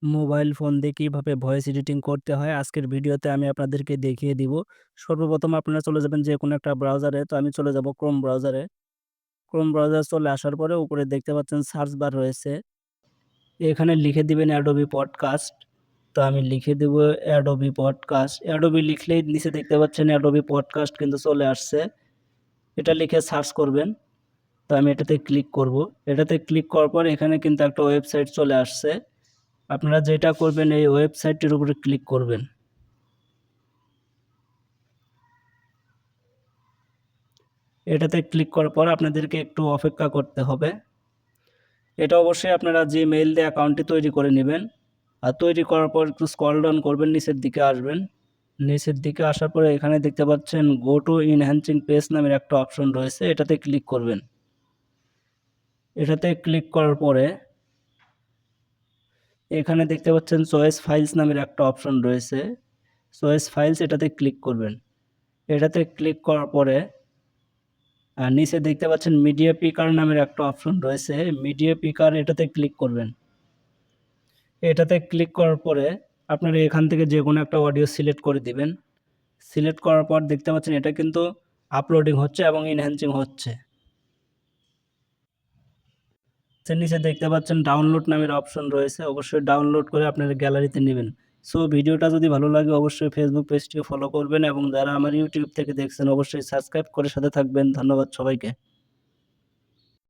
Mobile phone দিয়ে কিভাবে voice editing করতে হয় আজকের ভিডিওতে আমি আপনাদেরকে দেখিয়ে দিব। সর্বপ্রথম আপনারা চলে যাবেন যে কোনো একটা ব্রাউজারে। তো আমি চলে যাব ক্রোম ব্রাউজারে। ক্রোম ব্রাউজার চলে আসার পরে উপরে দেখতে পাচ্ছেন সার্চ বার রয়েছে। এখানে লিখে দিবেন অ্যাডোবি পডকাস্ট। তো আমি লিখে দেব অ্যাডোবি পডকাস্ট। অ্যাডোবি লিখলেই নিচে দেখতে পাচ্ছেন অ্যাডোবি পডকাস্ট কিন্তু চলে আসছে। এটা লিখে সার্চ করবেন। তো আমি এটাতে ক্লিক করব। এটাতে ক্লিক করার পর এখানে কিন্তু একটা ওয়েবসাইট চলে আসছে। আপনারা যেটা করবেন এই ওয়েবসাইটটির উপরে ক্লিক করবেন। এটাতে ক্লিক করার পর আপনাদেরকে একটু অপেক্ষা করতে হবে। এটা অবশ্যই আপনারা জিমেইল দিয়ে অ্যাকাউন্টটি তৈরি করে নেবেন। আর তৈরি করার পর একটু স্ক্রল ডাউন করবেন, নিচের দিকে আসবেন। নিচের দিকে আসার পরে এখানে দেখতে পাচ্ছেন গো টু এনহ্যান্সিং পেজ নামের একটা অপশন রয়েছে, এটাতে ক্লিক করবেন। এটাতে ক্লিক করার পরে এখানে দেখতে পাচ্ছেন চয়েস ফাইলস নামের একটা অপশন রয়েছে, চয়েস ফাইলস এটাতে ক্লিক করবেন। এটাতে ক্লিক করার পরে আর নিচে দেখতে পাচ্ছেন মিডিয়া পিকার নামের একটা অপশন রয়েছে, মিডিয়া পিকার এটাতে ক্লিক করবেন। এটাতে ক্লিক করার পরে আপনারা এখান থেকে যে কোনো একটা অডিও সিলেক্ট করে দিবেন। সিলেক্ট করার পর দেখতে পাচ্ছেন এটা কিন্তু আপলোডিং হচ্ছে এবং এনহ্যান্সিং হচ্ছে। নিচে দেখতে পাচ্ছেন ডাউনলোড নামের অপশন রয়েছে, অবশ্যই ডাউনলোড করে আপনারা গ্যালারিতে নেবেন। সো ভিডিওটা যদি ভালো লাগে অবশ্যই ফেসবুক পেজটিও ফলো করবেন এবং যারা আমার ইউটিউব থেকে দেখছেন অবশ্যই সাবস্ক্রাইব করে সাথে থাকবেন। ধন্যবাদ সবাইকে।